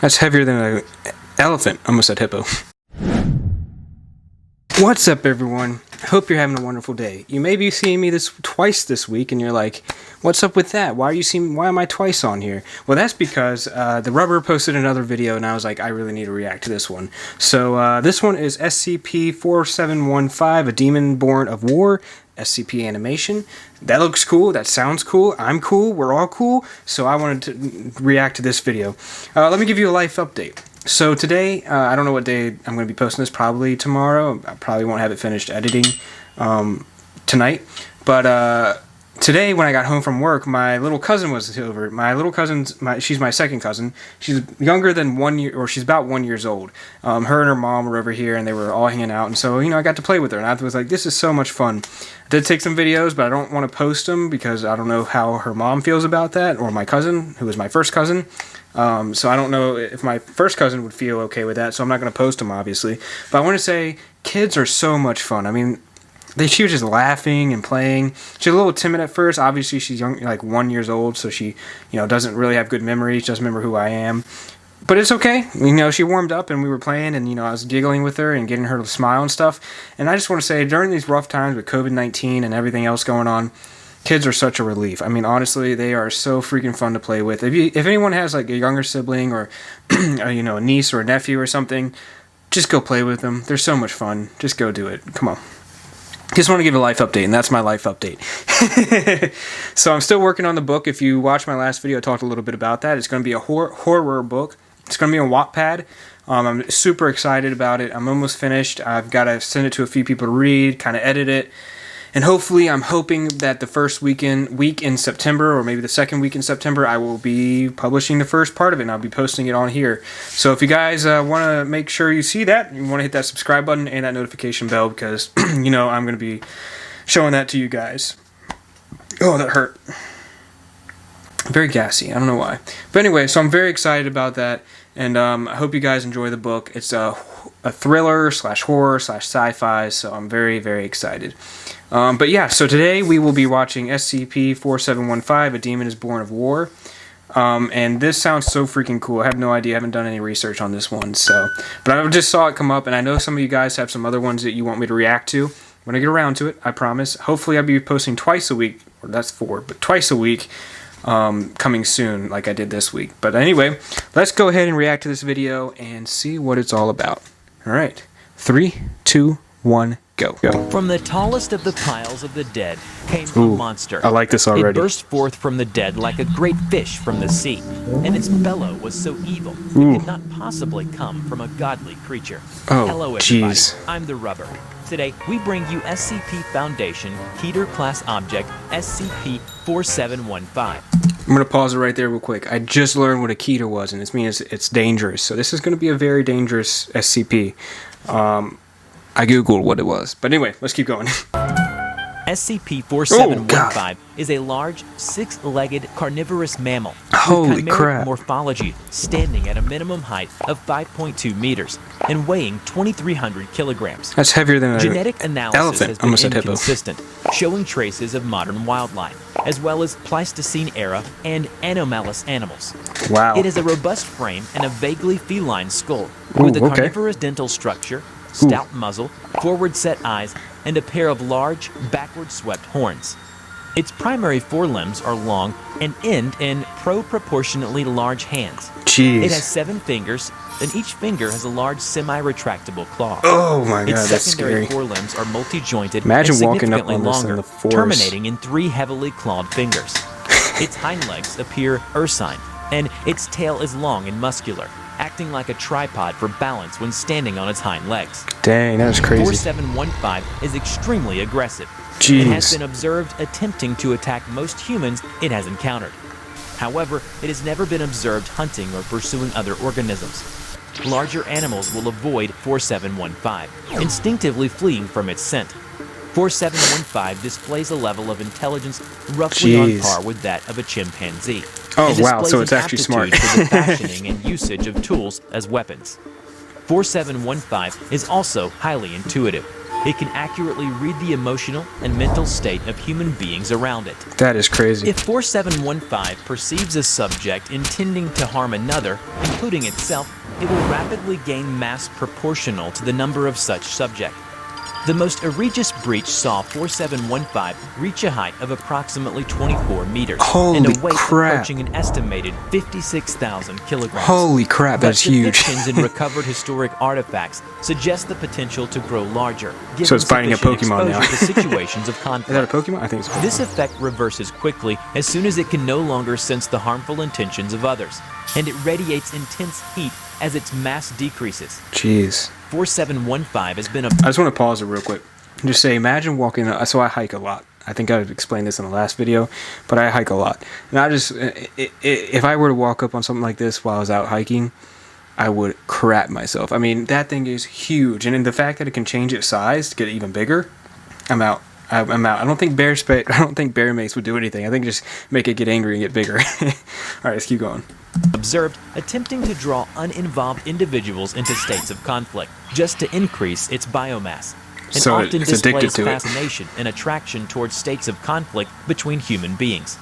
That's heavier than an elephant. Almost said hippo. What's up, everyone? Hope you're having a wonderful day. You may be seeing me twice this week, and you're like, what's up with that? Why am I twice on here? Well, that's because the Rubber posted another video, and I was like, I really need to react to this one. So this one is SCP-4715, a demon born of war, SCP animation. That looks cool. That sounds cool. I'm cool. We're all cool. So I wanted to react to this video. Let me give you a life update. So today, I don't know what day I'm going to be posting this, probably tomorrow. I probably won't have it finished editing tonight. But today, when I got home from work, my little cousin was over. My little cousin's, she's my second cousin. She's younger than 1 year, or she's about 1 year old. Her and her mom were over here, and they were all hanging out. And so, I got to play with her, and I was like, this is so much fun. I did take some videos, but I don't want to post them because I don't know how her mom feels about that, or my cousin, who is my first cousin. So I don't know if my first cousin would feel okay with that, so I'm not going to post them, obviously. But I want to say, kids are so much fun. I mean, she was just laughing and playing. She's a little timid at first. Obviously, she's young, like 1 year old, so she, doesn't really have good memories. Doesn't remember who I am. But it's okay. She warmed up and we were playing, and, I was giggling with her and getting her to smile and stuff. And I just want to say, during these rough times with COVID-19 and everything else going on, kids are such a relief. I mean, honestly, they are so freaking fun to play with. If anyone has like a younger sibling or a niece or a nephew or something, just go play with them. They're so much fun. Just go do it. Come on. Just want to give a life update, and that's my life update. So I'm still working on the book. If you watched my last video, I talked a little bit about that. It's going to be a horror book. It's going to be on Wattpad. I'm super excited about it. I'm almost finished. I've got to send it to a few people to read, kind of edit it. And hopefully, I'm hoping that the first week in September, or maybe the second week in September, I will be publishing the first part of it, and I'll be posting it on here. So if you guys want to make sure you see that, you want to hit that subscribe button and that notification bell, because, I'm going to be showing that to you guys. Oh, that hurt. Very gassy. I don't know why. But anyway, so I'm very excited about that, and I hope you guys enjoy the book. It's a thriller / horror / sci-fi, so I'm very, very excited. But yeah, so today we will be watching SCP-4715, A Demon is Born of War. And this sounds so freaking cool. I have no idea. I haven't done any research on this one. But I just saw it come up, and I know some of you guys have some other ones that you want me to react to. When I get around to it, I promise. Hopefully I'll be posting twice a week, or that's 4, but twice a week coming soon, like I did this week. But anyway, let's go ahead and react to this video and see what it's all about. Alright, 3, 2, 1, go. From the tallest of the piles of the dead came a monster. I like this already. It burst forth from the dead like a great fish from the sea, and its bellow was so evil it could not possibly come from a godly creature. Oh, hello everybody, jeez. I'm the Rubber. Today, we bring you SCP Foundation Keter Class Object SCP-4715. I'm going to pause it right there real quick. I just learned what a Keter was, and this means it's dangerous. So this is going to be a very dangerous SCP. I googled what it was. But anyway, let's keep going. SCP-4715 is a large, 6-legged carnivorous mammal Holy with chimeric crap. morphology, standing at a minimum height of 5.2 meters and weighing 2,300 kilograms. That's heavier than an Genetic analysis has been Almost said hippo. inconsistent, showing traces of modern wildlife, as well as Pleistocene-era and anomalous animals. Wow. It has a robust frame and a vaguely feline skull, with a carnivorous dental structure, stout muzzle, forward-set eyes, and a pair of large, backward-swept horns. Its primary forelimbs are long and end in proportionately large hands. Jeez. It has 7 fingers, and each finger has a large semi-retractable claw. Oh my god, that's its secondary scary. forelimbs are multi-jointed Imagine and walking up significantly on this in longer, the forest. terminating in 3 heavily clawed fingers. Its hind legs appear ursine, and its tail is long and muscular, acting like a tripod for balance when standing on its hind legs. Dang, that was crazy. 4715 is extremely aggressive. Jeez. It has been observed attempting to attack most humans it has encountered. However, it has never been observed hunting or pursuing other organisms. Larger animals will avoid 4715, instinctively fleeing from its scent. 4715 displays a level of intelligence roughly on par with that of a chimpanzee. Oh wow, displays so it's an actually smart. aptitude for the fashioning and usage of tools as weapons. 4715 is also highly intuitive. it can accurately read the emotional and mental state of human beings around it. That is crazy. If 4715 perceives a subject intending to harm another, including itself, it will rapidly gain mass proportional to the number of such subject. The most egregious breach saw 4715 reach a height of approximately 24 meters and a weight approaching an estimated 56,000 kilograms. Holy crap, that's huge. Depictions in recovered historic artifacts suggest the potential to grow larger, given So it's fighting a Pokemon now. to situations of conflict. Is that a Pokemon? I think it's a Pokemon. This effect reverses quickly as soon as it can no longer sense the harmful intentions of others, and it radiates intense heat as its mass decreases. Jeez. 4715 has been a... I just want to pause it real quick. Just say, imagine walking... So I hike a lot. I think I explained this in the last video, but I hike a lot. And I just... If I were to walk up on something like this while I was out hiking, I would crap myself. I mean, that thing is huge. And in the fact that it can change its size to get even bigger, I'm out. I'm out. I don't think bear mace would do anything. I think just make it get angry and get bigger. All right, let's keep going. Observed attempting to draw uninvolved individuals into states of conflict just to increase its biomass, and So often it's addicted displays to it. fascination and attraction towards states of conflict between human beings.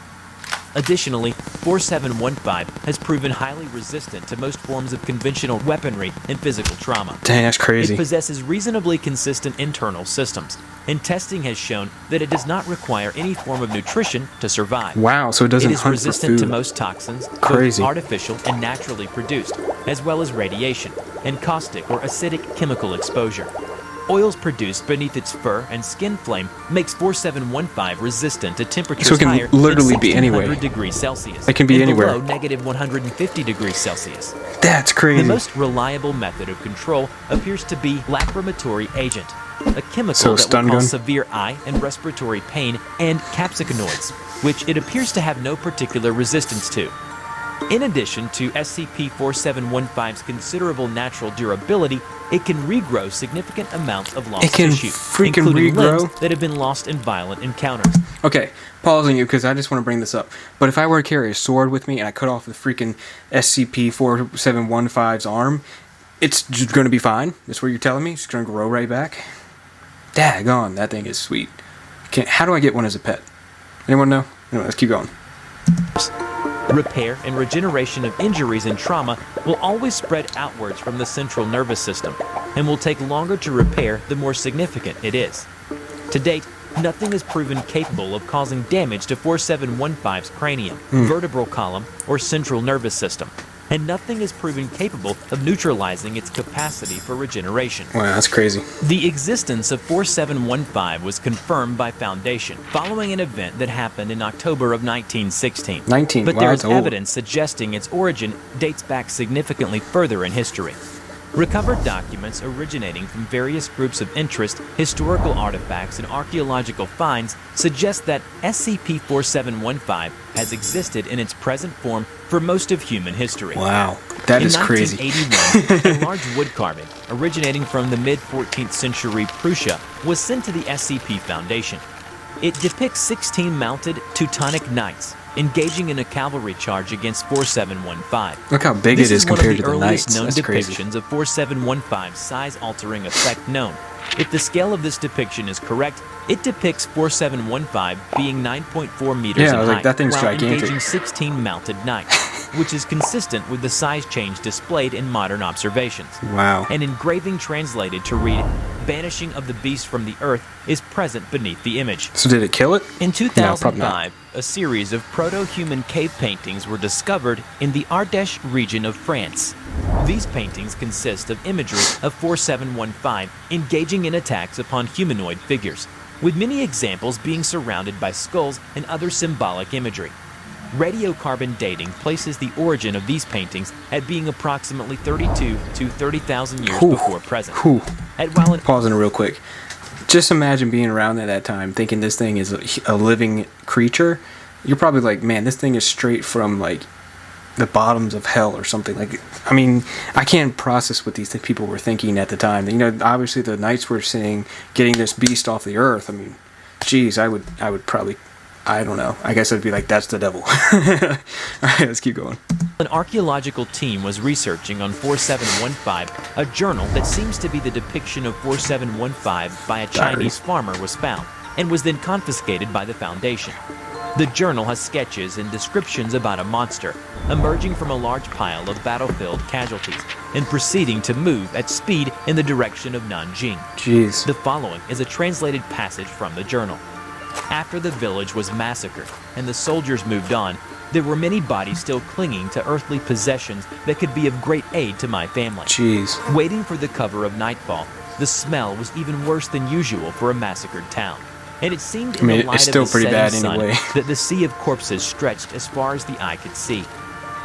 Additionally, 4715 has proven highly resistant to most forms of conventional weaponry and physical trauma. Dang, that's crazy. It possesses reasonably consistent internal systems, and testing has shown that it does not require any form of nutrition to survive. Wow, so it doesn't It is hunt resistant for to food. most toxins, Crazy. both artificial and naturally produced, as well as radiation and caustic or acidic chemical exposure. Oils produced beneath its fur and skin flame makes 4715 resistant to temperatures So it can higher literally than be anywhere. 1600 degrees Celsius. It can be and anywhere. below negative 150 degrees Celsius. That's The crazy. most reliable method of control appears to be lacrimatory agent, a chemical So that stun will cause gun? severe eye and respiratory pain, and capsicanoids, which it appears to have no particular resistance to. In addition to SCP-4715's considerable natural durability, it can regrow significant amounts of lost It can tissue, freaking including regrow? limbs that have been lost in violent encounters. Okay, pausing you because I just want to bring this up. But if I were to carry a sword with me and I cut off the freaking SCP-4715's arm, it's just going to be fine? That's what you're telling me? It's going to grow right back? Daggone, that thing is sweet. How do I get one as a pet? Anyone know? Anyway, let's keep going. Repair and regeneration of injuries and trauma will always spread outwards from the central nervous system, and will take longer to repair the more significant it is. To date, nothing is proven capable of causing damage to 4715's cranium, vertebral column, or central nervous system, and nothing is proven capable of neutralizing its capacity for regeneration. Wow, that's crazy. The existence of 4715 was confirmed by Foundation following an event that happened in October of 1916. 19, But wow, there that's is old. evidence suggesting its origin dates back significantly further in history. Recovered documents originating from various groups of interest, historical artifacts, and archaeological finds suggest that SCP-4715 has existed in its present form for most of human history. Wow, that is crazy. In 1981, a large wood carving originating from the mid-14th century Prussia was sent to the SCP Foundation. It depicts 16 mounted Teutonic knights engaging in a cavalry charge against 4715. Look how big This it is compared to one of the the earliest knights. known That's crazy. depictions of 4715's size-altering effect known. If the scale of this depiction is correct, it depicts 4715 being 9.4 meters Yeah, in I was like, height that thing's while gigantic. engaging 16 mounted knights, which is consistent with the size change displayed in modern observations. Wow. An engraving translated to read, "Banishing of the beast from the earth," is present beneath the image. So did it kill it? In probably not. 2005, a series of proto-human cave paintings were discovered in the Ardèche region of France. These paintings consist of imagery of 4715 engaging in attacks upon humanoid figures, with many examples being surrounded by skulls and other symbolic imagery. Radiocarbon dating places the origin of these paintings at being approximately 32 to 30,000 years Whew. before present. Whew. While an Pausing real quick. Just imagine being around at that time thinking this thing is a living creature. You're probably like, man, this thing is straight from like the bottoms of hell or something. Like, I mean, I can't process what these people were thinking at the time. You know, obviously the knights were saying getting this beast off the earth. I mean, geez, I would probably I don't know. I guess I'd be like, that's the devil. Alright, let's keep going. An archaeological team was researching on 4715, a journal that seems to be the depiction of 4715 by a Chinese farmer was found, and was then confiscated by the Foundation. The journal has sketches and descriptions about a monster emerging from a large pile of battlefield casualties and proceeding to move at speed in the direction of Nanjing. Jeez. The following is a translated passage from the journal. After the village was massacred and the soldiers moved on, there were many bodies still clinging to earthly possessions that could be of great aid to my family. Jeez. Waiting for the cover of nightfall, the smell was even worse than usual for a massacred town. And it seemed in the light it's still of the pretty setting bad sun anyway. that the sea of corpses stretched as far as the eye could see.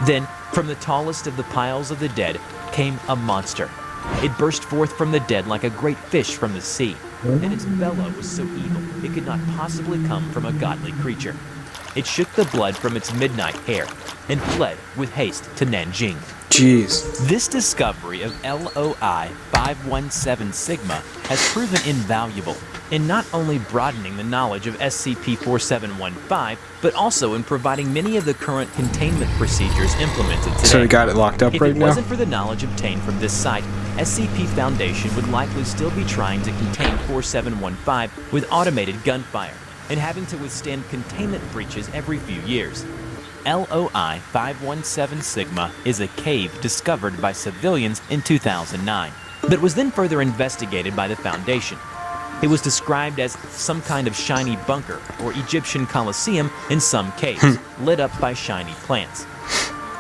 Then, from the tallest of the piles of the dead, came a monster. It burst forth from the dead like a great fish from the sea, and its bellow was so evil it could not possibly come from a godly creature. It shook the blood from its midnight hair and fled with haste to Nanjing. Jeez. This discovery of LOI 517 Sigma has proven invaluable in not only broadening the knowledge of SCP-4715, but also in providing many of the current containment procedures implemented today. So we got it locked up right now? If it wasn't for the knowledge obtained from this site, SCP Foundation would likely still be trying to contain 4715 with automated gunfire and having to withstand containment breaches every few years. LOI 517 Sigma is a cave discovered by civilians in 2009, but was then further investigated by the Foundation. It was described as some kind of shiny bunker or Egyptian Colosseum in some caves, lit up by shiny plants.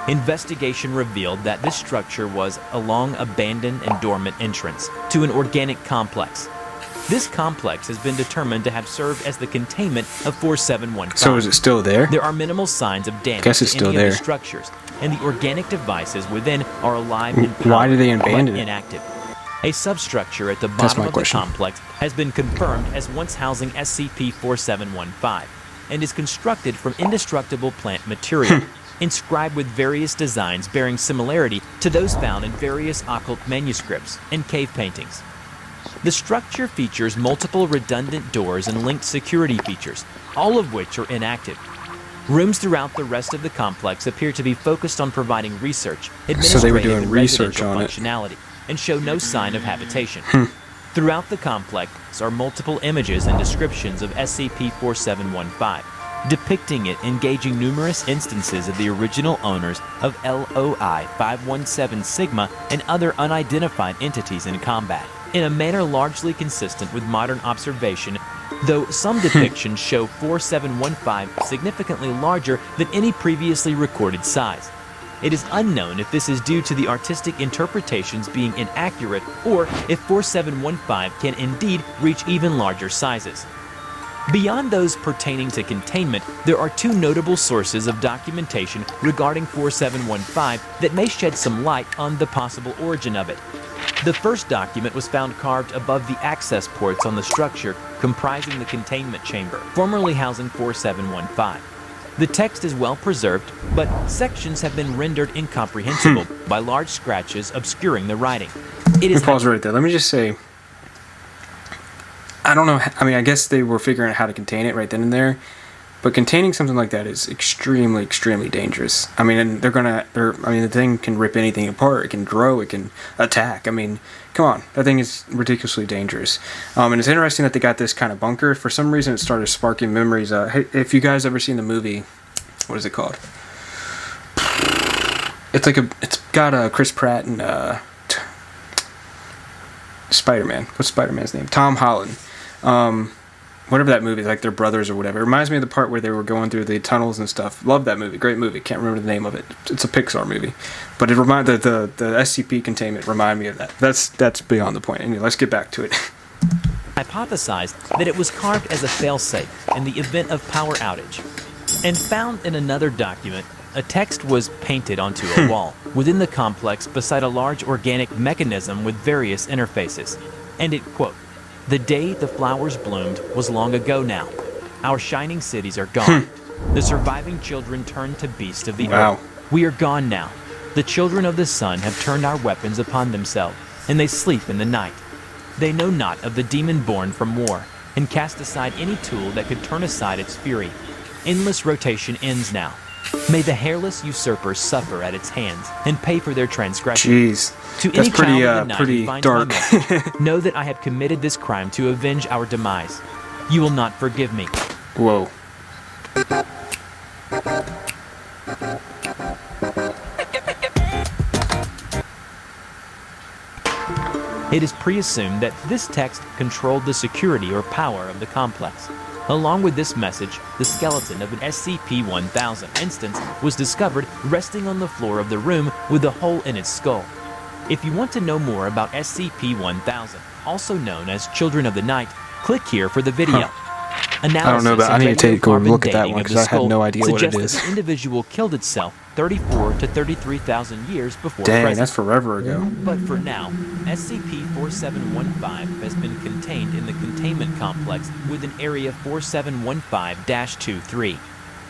Investigation revealed that this structure was a long abandoned and dormant entrance to an organic complex. This complex has been determined to have served as the containment of 4715. So is it still there? There are minimal signs of damage Guess it's to still any there. of the structures, and the organic devices within are alive and Why did they powered, abandon but it? inactive. A substructure at the That's bottom my of question. the complex has been confirmed as once housing SCP-4715 and is constructed from indestructible plant material, inscribed with various designs bearing similarity to those found in various occult manuscripts and cave paintings. The structure features multiple redundant doors and linked security features, all of which are inactive. Rooms throughout the rest of the complex appear to be focused on providing research, administrative, So they were doing and research residential on it. functionality, and show no sign of habitation. Throughout the complex are multiple images and descriptions of SCP-4715, depicting it engaging numerous instances of the original owners of LOI 517 Sigma and other unidentified entities in combat, in a manner largely consistent with modern observation, though some depictions show 4715 significantly larger than any previously recorded size. It is unknown if this is due to the artistic interpretations being inaccurate or if 4715 can indeed reach even larger sizes. Beyond those pertaining to containment, there are two notable sources of documentation regarding 4715 that may shed some light on the possible origin of it. The first document was found carved above the access ports on the structure comprising the containment chamber, formerly housing 4715. The text is well preserved, but sections have been rendered incomprehensible by large scratches obscuring the writing. It is Pause right there. Let me just say, I don't know. I mean, I guess they were figuring out how to contain it right then and there, but containing something like that is extremely, extremely dangerous. I mean, and the thing can rip anything apart. It can grow. It can attack. I mean, come on, that thing is ridiculously dangerous. And it's interesting that they got this kind of bunker. For some reason, it started sparking memories. Hey, if you guys ever seen the movie, what is it called? It's got Chris Pratt and Spider-Man. What's Spider-Man's name? Tom Holland. Whatever that movie is, like they're brothers or whatever. It reminds me of the part where they were going through the tunnels and stuff. Love that movie. Great movie. Can't remember the name of it. It's a Pixar movie. But it the SCP containment reminded me of that. That's beyond the point. Anyway, let's get back to it. hypothesized that it was carved as a failsafe in the event of power outage. And found in another document, a text was painted onto a wall within the complex beside a large organic mechanism with various interfaces. And it, quote, "The day the flowers bloomed was long ago now. Our shining cities are gone. The surviving children turned to beasts of the earth. We are gone now. The children of the sun have turned our weapons upon themselves, and they sleep in the night. They know not of the demon born from war, and cast aside any tool that could turn aside its fury. endless rotation ends now. May the hairless usurper suffer at its hands and pay for their transgression. Jeez. To That's any child of the night pretty who finds dark. my message, know that I have committed this crime to avenge our demise. You will not forgive me. Whoa. It is pre-assumed that this text controlled the security or power of the complex. Along with this message, the skeleton of an SCP-1000 instance was discovered resting on the floor of the room with a hole in its skull. If you want to know more about SCP-1000, also known as Children of the Night, click here for the video. I don't know, but I need to take a look at that one because I had no idea what it is. That the individual killed itself 34 to 33,000 years before Dang, present. that's forever ago. But for now, SCP-4715 has been contained in the containment complex within Area 4715-23.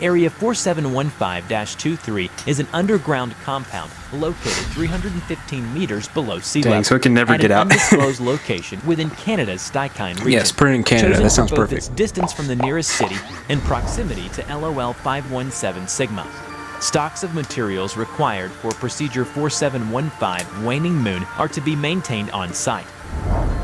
Area 4715-23 is an underground compound located 315 meters below sea level. Dang, so it can never get out. At an undisclosed location within Canada's Steichen region. Yes, put it in Canada. Chosen That sounds for both perfect. its distance from the nearest city and proximity to LOL 517 Sigma. Stocks of materials required for Procedure 4715 Waning Moon are to be maintained on site.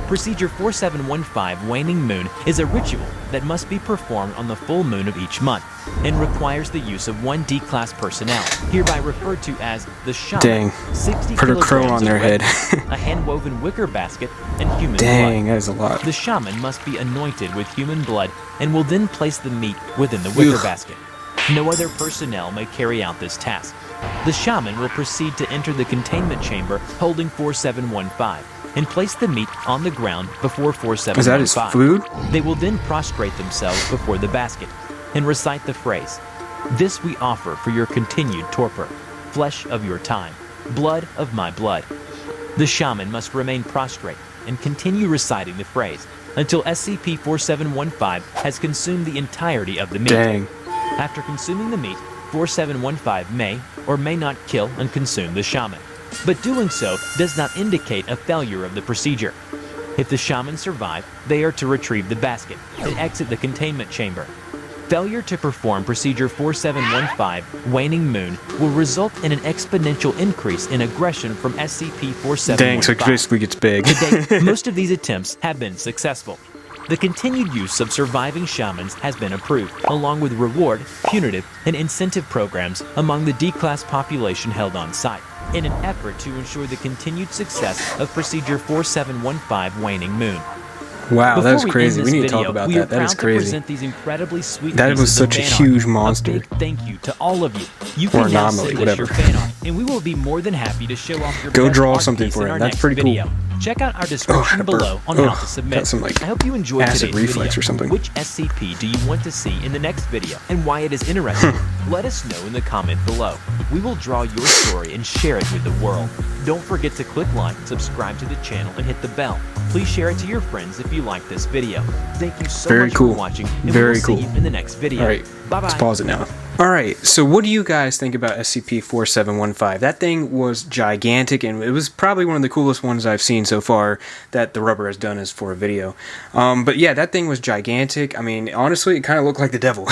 Procedure 4715 Waning Moon is a ritual that must be performed on the full moon of each month and requires the use of 1 D-class personnel, hereby referred to as the shaman. Dang. 60 Put a crow kilograms on their of head. red, a hand-woven wicker basket, and human Dang, blood. that is a lot. The shaman must be anointed with human blood and will then place the meat within the wicker Ugh. basket. No other personnel may carry out this task. The shaman will proceed to enter the containment chamber holding 4715 and place the meat on the ground before 4715. Is that his food? They will then prostrate themselves before the basket and recite the phrase, "This we offer for your continued torpor, flesh of your time, blood of my blood." The shaman must remain prostrate and continue reciting the phrase until SCP-4715 has consumed the entirety of the meat. Dang. After consuming the meat, 4715 may or may not kill and consume the shaman, but doing so does not indicate a failure of the procedure. If the shaman survive, they are to retrieve the basket and exit the containment chamber. Failure to perform Procedure 4715 Waning Moon will result in an exponential increase in aggression from SCP-4715. Dang, so it basically gets big. To date, most of these attempts have been successful. The continued use of surviving shamans has been approved, along with reward, punitive, and incentive programs among the D-class population held on site, in an effort to ensure the continued success of Procedure 4715 Waning Moon. Wow, that was Before crazy. end We this need to talk video, about we that. are That is proud to crazy. present these incredibly sweet That pieces was such of a fan huge art. monster. A big thank you to all of you. You Or can now anomaly, send us your whatever. fan art, and we will be more than happy to show off your Go best draw art something piece for in him. our That's next pretty cool. video. Check out our description that burnt. below on how to submit. got some, like, I hope you enjoyed acid today's reflex video. or something. Which SCP do you want to see in the next video and why it is interesting? Let us know in the comment below. We will draw your story and share it with the world. Don't forget to click like, subscribe to the channel, and hit the bell. Please share it to your friends if you like this video. Thank you so Very much cool. for watching, and Very we will cool. see you in the next video. All right, Bye-bye. let's pause it now. All right, so what do you guys think about SCP-4715? That thing was gigantic, and it was probably one of the coolest ones I've seen so far that the Rubber has done as for a video. But yeah, that thing was gigantic. I mean, honestly, it kind of looked like the devil.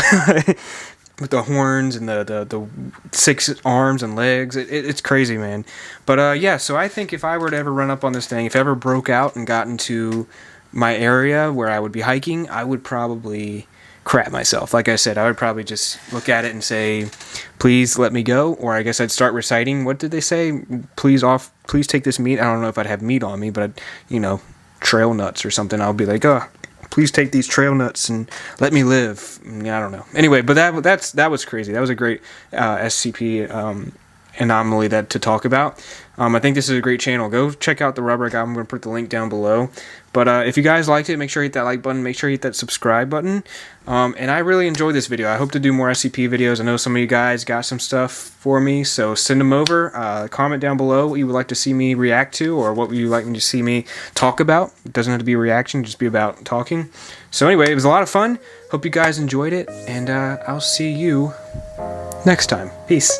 With the horns and the 6 arms and legs. It's crazy, man. But yeah, so I think if I were to ever run up on this thing, if it ever broke out and got into my area where I would be hiking, I would probably crap myself. Like I said, I would probably just look at it and say, please let me go. Or I guess I'd start reciting, what did they say? Please take this meat. I don't know if I'd have meat on me, but trail nuts or something. I'll be like, please take these trail nuts and let me live. I don't know. Anyway, but that was crazy. That was a great SCP anomaly to talk about. I think this is a great channel. Go check out the Rubber Guy. I'm going to put the link down below. But if you guys liked it, make sure you hit that like button. Make sure you hit that subscribe button. And I really enjoyed this video. I hope to do more SCP videos. I know some of you guys got some stuff for me, so send them over. Comment down below what you would like to see me react to, or what would you like me to see me talk about. It doesn't have to be a reaction, just be about talking. So anyway, it was a lot of fun. Hope you guys enjoyed it, and I'll see you next time. Peace.